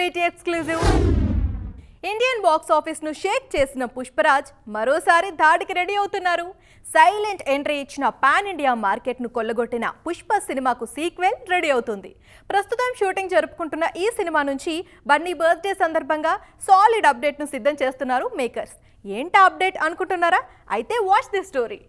ఈటీ exclusive. Indian box office ను షేక్ చేసిన పుష్పరాజ్ మరోసారి దాడికి రెడీ అవుతున్నారు. సైలెంట్ ఎంట్రీ ఇచ్చిన పాన్ ఇండియా మార్కెట్ ను కొల్లగొట్టిన పుష్ప సినిమాకు సీక్వెల్ రెడీ అవుతుంది. ప్రస్తుతం షూటింగ్ జరుపుకుంటున్న ఈ సినిమా నుంచి బన్నీ బర్త్డే సందర్భంగా సాలిడ్ అప్డేట్ ను సిద్ధం చేస్తున్నారు మేకర్స్. ఏంటా అప్డేట్ అనుకుంటున్నారా? అయితే వాచ్ ది స్టోరీ.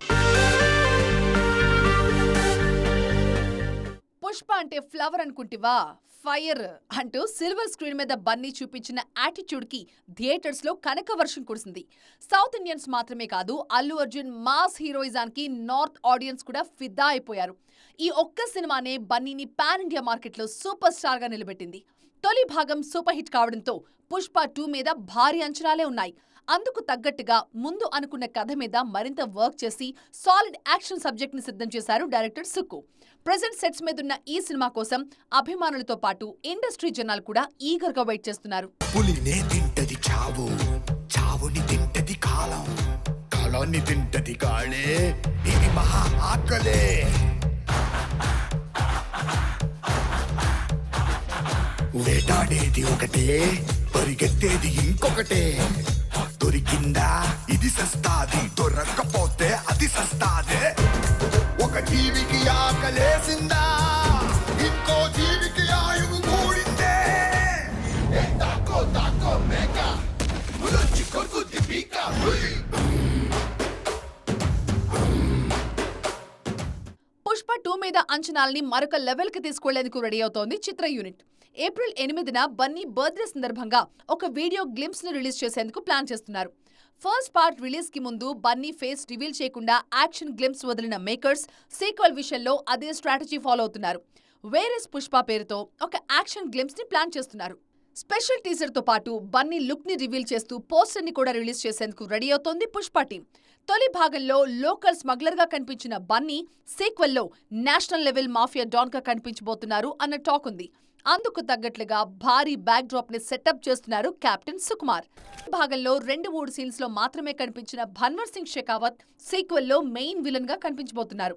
పుష్ప అంటే ఫ్లవర్ అనుకుంటివా? ఫైర్ అంటూ సిల్వర్ స్క్రీన్ మీద బన్నీ చూపించిన యాటిట్యూడ్ కి థియేటర్స్ లో కనక వర్షం కురిసింది. సౌత్ ఇండియన్స్ మాత్రమే కాదు, అల్లు అర్జున్ మాస్ హీరోయిజానికి నార్త్ ఆడియన్స్ కూడా ఫిదా అయిపోయారు. ఈ ఒక్క సినిమానే బన్నీని పాన్ ఇండియా మార్కెట్ లో సూపర్ స్టార్ గా నిలబెట్టింది. తొలి భాగం సూపర్ హిట్ కావడంతో పుష్ప 2 మీద భారీ అంచనాలే ఉన్నాయి. అందుకు తగ్గట్టుగా ముందు అనుకున్న కథ మీద మరింత వర్క్ చేసి సాలిడ్ యాక్షన్ సబ్జెక్ట్ ని సిద్ధం చేశారు డైరెక్టర్ సుక్కు. ప్రెజెంట్ సెట్స్ మీదున్న ఈ సినిమా కోసం అభిమానులతో పాటు ఇండస్ట్రీ జనాలు కూడా ఈగర్ గా వెయిట్ చేస్తున్నారు. పులినే తింటది చావు, చావుని తింటది కాలం, కాలాన్ని తింటది కాళే, ఇది మహా ఆకలే. వేటాడేది ఒకటే, పరిగెత్తేది ఇంకొకటే. దొరికిందా ఇది సస్తాది, దొరక్కపోతే అది సస్తాదే. ఒక జీవికి ఆకలేసిందా, ఇంకో జీవికి ఆయువు కూడిందే. తాకో తాకో మేక, ఉలొచ్చి కొరుకుద్ది పీక. పుష్ప 2 మీద అంచనాల్ని మరొక లెవెల్ కి తీసుకెళ్లేందుకు రెడీ అవుతోంది చిత్ర యూనిట్. ఏప్రిల్ 8న బన్నీ బర్త్డే సందర్భంగా ఒక వీడియో గ్లింప్స్ ని రిలీజ్ చేసేందుకు ప్లాన్ చేస్తున్నారు. ఫస్ట్ పార్ట్ రిలీజ్ కి ముందు బన్నీ ఫేస్ రివీల్ చేయకుండా యాక్షన్ గ్లింప్స్ వదిలిన మేకర్స్ సీక్వెల్ విషయంలో అదే స్ట్రాటజీ ఫాలో అవుతున్నారు. వేర్ ఇస్ పుష్ప పేరుతో ఒక యాక్షన్ గ్లింప్స్ ని ప్లాన్ చేస్తున్నారు. స్పెషల్ టీజర్ తో పాటు బన్నీ లుక్ ని రివీల్ చేస్తూ పోస్టర్ ని కూడా రిలీజ్ చేసేందుకు రెడీ అవుతోంది పుష్ప టీం. తొలి భాగంలో లోకల్ స్మగ్లర్ గా కనిపించిన బన్నీ సీక్వెల్లో నేషనల్ లెవెల్ మాఫియా డాన్ గా కనిపించబోతున్నారు అన్న టాక్ ఉంది. అందుకు తగ్గట్లుగా భారీ బ్యాక్ డ్రాప్ ని సెటప్ చేస్తున్నారు కెప్టెన్ సుకుమార్. భాగంలో 2-3 సీన్స్ లో మాత్రమే కనిపించిన భన్వర్ సింగ్ షెకావత్ సీక్వెల్లో మెయిన్ విలన్ గా కనిపించబోతున్నారు.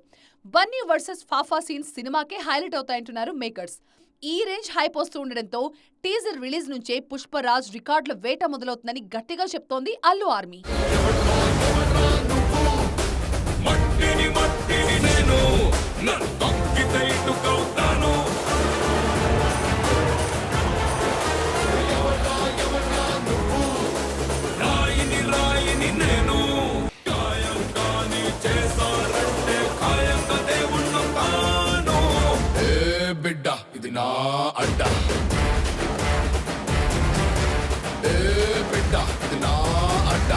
బన్నీ వర్సెస్ ఫాఫా సీన్స్ సినిమాకే హైలైట్ అవుతాయంటున్నారు మేకర్స్. ఈ రేంజ్ హైప్ వస్తూ ఉండడంతో టీజర్ రిలీజ్ నుంచే పుష్పరాజ్ రికార్డుల వేట మొదలవుతుందని గట్టిగా చెప్తోంది అల్లు ఆర్మీ. బిడ్డ ఇది నా అడ్డ, బిడ్డ ఇది నా అడ్డ.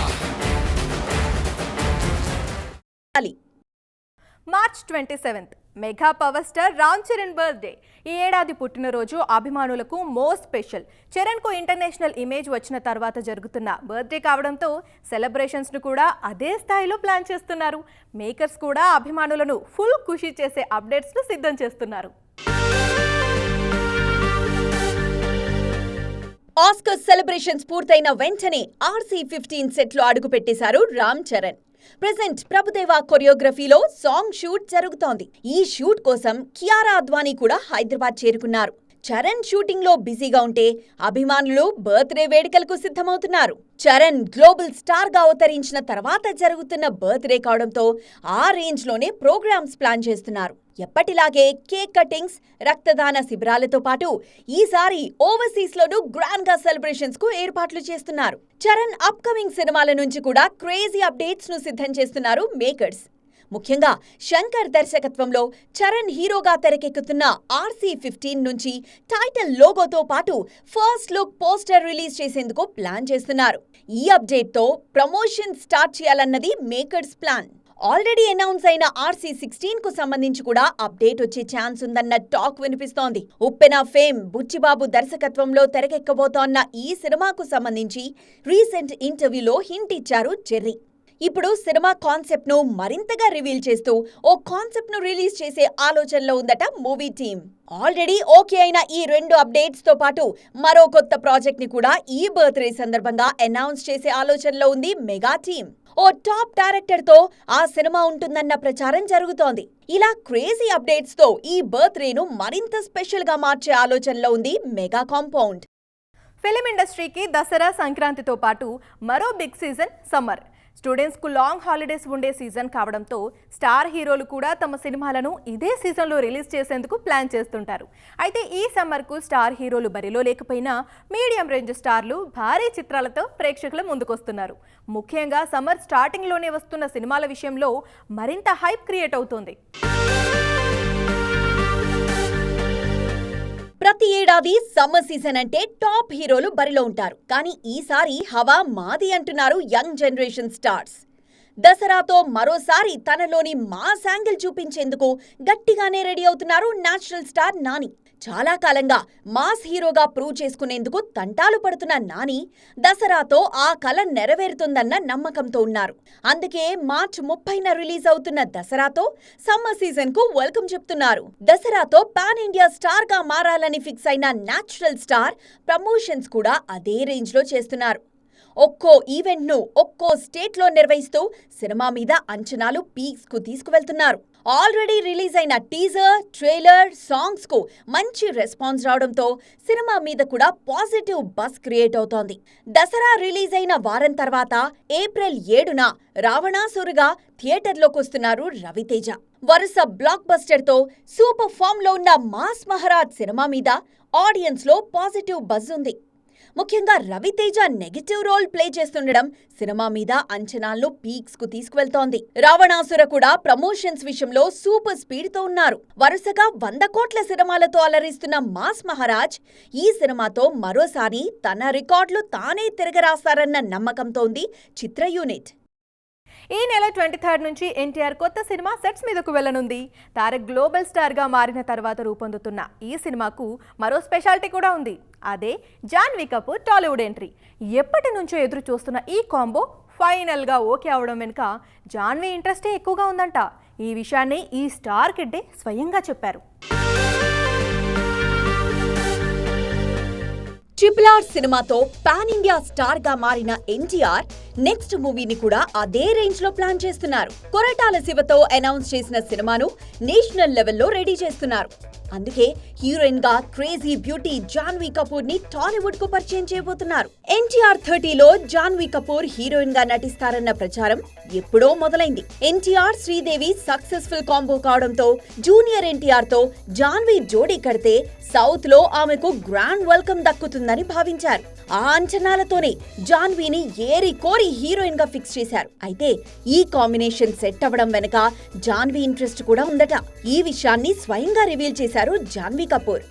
March 27 mega power star Ram Charan birthday. ఈ ఏడాది పుట్టినరోజు అభిమానులకు మోస్ట్ స్పెషల్. చరణ్ కు ఇంటర్నేషనల్ ఇమేజ్ వచ్చిన తర్వాత జరుగుతున్న బర్త్డే కావడంతో సెలబ్రేషన్స్ ను కూడా అదే స్థాయిలో ప్లాన్ చేస్తున్నారు. మేకర్స్ కూడా అభిమానులను ఫుల్ ఖుషి చేసే అప్డేట్స్ ను సిద్ధం చేస్తున్నారు. ఆస్కర్ సెలబ్రేషన్స్ పూర్తయిన వెంటనే RC-15 సెట్లో అడుగుపెట్టేశారు రామ్ చరణ్. ప్రెజెంట్ ప్రభుదేవా కొరియోగ్రఫీలో సాంగ్ షూట్ జరుగుతోంది. ఈ షూట్ కోసం కియారా అద్వానీ కూడా హైదరాబాద్ చేరుకున్నారు. చరణ్ షూటింగ్ లో బిజీగా ఉంటే అభిమానులు బర్త్డే వేడుకలకు సిద్ధమవుతున్నారు. చరణ్ గ్లోబల్ స్టార్ గా అవతరించిన తర్వాత జరుగుతున్న బర్త్డే కావడంతో ఆ రేంజ్ లోనే ప్రోగ్రామ్స్ ప్లాన్ చేస్తున్నారు. ఎప్పటిలాగే కేక్ కటింగ్స్, రక్తదాన శిబిరాలతో పాటు ఈసారి ఓవర్సీస్ లోనూ గ్రాండ్ గా సెలబ్రేషన్స్ కు ఏర్పాట్లు చేస్తున్నారు. చరణ్ అప్కమింగ్ సినిమాల నుంచి కూడా క్రేజీ అప్డేట్స్ ను సిద్ధం చేస్తున్నారు మేకర్స్. ముఖ్యంగా శంకర్ దర్శకత్వంలో చరణ్ హీరోగా తెరకెక్కుతున్న RC-15 నుంచి టైటిల్ లోగోతో పాటు ఫస్ట్ లుక్ పోస్టర్ రిలీజ్ చేసేందుకు ప్లాన్ చేస్తున్నారు. ఈ అప్డేట్ తో ప్రమోషన్ స్టార్ట్ చేయాలన్నది మేకర్స్ ప్లాన్. ఆల్రెడీ అనౌన్స్ అయిన RC-16 కు సంబంధించి కూడా అప్డేట్ వచ్చే ఛాన్స్ ఉందన్న టాక్ వినిపిస్తోంది. ఉప్పెన ఫేమ్ బుచ్చిబాబు దర్శకత్వంలో తెరకెక్కబోతోన్న ఈ సినిమాకు సంబంధించి రీసెంట్ ఇంటర్వ్యూలో హింట్ ఇచ్చారు జెర్రీ. ఇప్పుడు సినిమా కాన్సెప్ట్ ను మరింతగా రివీల్ చేస్తూ ఓ కాన్సెప్ట్ ను రిలీజ్ చేసే ఆలోచనలో ఉందట మూవీ టీమ్. ఆల్రెడీ ఓకే అయిన ఈ 2 అప్డేట్స్ తో పాటు మరో కొత్త ప్రాజెక్ట్ ని కూడా ఈ బర్త్డే సందర్భంగా అనౌన్స్ చేసే ఆలోచనలో ఉంది మెగా టీమ్. ఓ టాప్ డైరెక్టర్ తో ఆ సినిమా ఉంటుందన్న ప్రచారం జరుగుతోంది. ఇలా క్రేజీ అప్డేట్స్ తో ఈ బర్త్డేను మరింత స్పెషల్ గా మార్చే ఆలోచనలో ఉంది మెగా కాంపౌండ్. ఫిలిం ఇండస్ట్రీకి దసరా సంక్రాంతితో పాటు మరో బిగ్ సీజన్ సమ్మర్. స్టూడెంట్స్కు లాంగ్ హాలిడేస్ ఉండే సీజన్ కావడంతో స్టార్ హీరోలు కూడా తమ సినిమాలను ఇదే సీజన్లో రిలీజ్ చేసేందుకు ప్లాన్ చేస్తుంటారు. అయితే ఈ సమ్మర్కు స్టార్ హీరోలు బరిలో లేకపోయినా మీడియం రేంజ్ స్టార్లు భారీ చిత్రాలతో ప్రేక్షకుల ముందుకొస్తున్నారు. ముఖ్యంగా సమ్మర్ స్టార్టింగ్లోనే వస్తున్న సినిమాల విషయంలో మరింత హైప్ క్రియేట్ అవుతోంది. ప్రతి ఏడాది సమ్మర్ సీజన్ అంటే టాప్ హీరోలు బరిలో ఉంటారు. కానీ ఈసారి హవా మాది అంటున్నారు యంగ్ జనరేషన్ స్టార్స్. దసరాతో మరోసారి తనలోని మాస్ యాంగిల్ చూపించేందుకు గట్టిగానే రెడీ అవుతున్నారు నేచురల్ స్టార్ నాని. చాలా కాలంగా మాస్ హీరోగా ప్రూవ్ చేసుకునేందుకు తంటాలు పడుతున్న నాని దసరాతో ఆ కల నెరవేరుతుందన్న నమ్మకంతో ఉన్నారు. అందుకే మార్చి 30న రిలీజ్ అవుతున్న దసరాతో సమ్మర్ సీజన్ కు వెల్కమ్ చెప్తున్నారు. దసరాతో పాన్ ఇండియా స్టార్ గా మారాలని ఫిక్స్ అయిన నేచురల్ స్టార్ ప్రమోషన్స్ కూడా అదే రేంజ్ లో చేస్తున్నారు. ఒక్కో ఈవెంట్ ను ఒక్కో స్టేట్ లో నిర్వహిస్తూ సినిమా మీద అంచనాలు పీక్స్ కు తీసుకువెళ్తున్నారు. ఆల్రెడీ రిలీజ్ అయిన టీజర్, ట్రైలర్, సాంగ్స్ కు మంచి రెస్పాన్స్ రావడంతో సినిమా మీద కూడా పాజిటివ్ బజ్ క్రియేట్ అవుతోంది. దసరా రిలీజ్ అయిన వారం తర్వాత ఏప్రిల్ 7న రావణాసురుగా థియేటర్లోకి వస్తున్నారు రవితేజ. వరుస బ్లాక్ బస్టర్ తో సూపర్ ఫామ్ లో ఉన్న మాస్ మహారాజ్ సినిమా మీద ఆడియన్స్ లో పాజిటివ్ బజ్ ఉంది. ముఖ్యంగా రవితేజ నెగటివ్ రోల్ ప్లే చేస్తుండడం సినిమా మీద అంచనాలను పీక్స్ కు తీసుకువెళ్తోంది. రావణాసుర కూడా ప్రమోషన్స్ విషయంలో సూపర్ స్పీడ్ తో ఉన్నారు. వరుసగా 100 కోట్ల సినిమాలతో అలరిస్తున్న మాస్ మహారాజ్ ఈ సినిమాతో మరోసారి తన రికార్డులు తానే తిరగరాస్తారన్న నమ్మకంతో ఉంది చిత్ర యూనిట్. ఈ నెల 23 నుంచి ఎన్టీఆర్ కొత్త సినిమా సెట్స్ మీదకు వెళ్లనుంది. తారక్ గ్లోబల్ స్టార్ గా మారిన తర్వాత రూపొందుతున్న ఈ సినిమాకు మరో స్పెషాలిటీ కూడా ఉంది. అదే జాన్వీ కపూర్ టాలీవుడ్ ఎంట్రీ. ఎప్పటి నుంచో ఎదురు చూస్తున్న ఈ కాంబో ఫైనల్ గా ఓకే అవడం వెనుక జాన్వీ ఇంట్రెస్టే ఎక్కువగా ఉందంట. ఈ విషయాన్ని ఈ స్టార్ కిడ్డే స్వయంగా చెప్పారు. RRR సినిమాతో పాన్ ఇండియా స్టార్ గా మారిన ఎన్టీఆర్ నెక్స్ట్ మూవీని కూడా అదే రేంజ్ లో ప్లాన్ చేస్తున్నారు. కొరటాల శివతో అనౌన్స్ చేసిన సినిమాను నేషనల్ లెవెల్లో రెడీ చేస్తున్నారు. అందుకే హీరోయిన్ గా క్రేజీ బ్యూటీ జాన్వీ కపూర్ ని టాలీవుడ్ కు పరిచయం చేయబోతున్నారు. ఎన్టీఆర్ 30లో జాన్వీ కపూర్ హీరోయిన్ గా నటిస్తారన్న ప్రచారం ఎప్పుడో మొదలైంది. ఎన్టీఆర్ శ్రీదేవి సక్సెస్ఫుల్ కాంబో కావడంతో జూనియర్ ఎన్టీఆర్ తో జాన్వీ జోడీ కడితే సౌత్ లో ఆమెకు గ్రాండ్ వెల్కమ్ దక్కుతుందని భావించారు. ఆ అంచనాలతోనే జాన్వీని ఏరి కోరి హీరోయిన్ గా ఫిక్స్ చేశారు. అయితే ఈ కాంబినేషన్ సెట్ అవ్వడం వెనక జాన్వీ ఇంట్రెస్ట్ కూడా ఉందట. ఈ విషయాన్ని స్వయంగా రివీల్ చేశారు జాన్వీ కపూర్.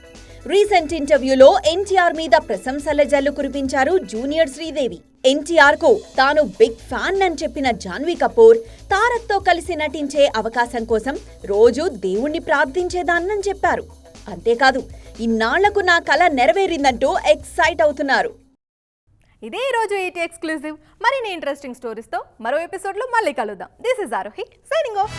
రీసెంట్ ఇంటర్వ్యూలో ఎన్టీఆర్ మీద ప్రశంసల జల్లు కురిపించారు జూనియర్ శ్రీదేవి. ఎన్టీఆర్ కు తాను బిగ్ ఫ్యాన్ అని చెప్పిన జాన్వీ కపూర్ తారక్ తో కలిసి నటించే అవకాశం కోసం రోజు దేవుణ్ణి ప్రార్థించేదాన్నని చెప్పారు. అంతేకాదు, ఇన్నాళ్లకు నా కల నెరవేరిందంటూ ఎక్సైట్ అవుతున్నారు. ఇదే ఈరోజు ఈటీ ఎక్స్క్లూజివ్. మరిన్ని ఇంట్రెస్టింగ్ స్టోరీస్తో మరో ఎపిసోడ్లో మళ్ళీ కలుద్దాం. This is Aarohi signing off.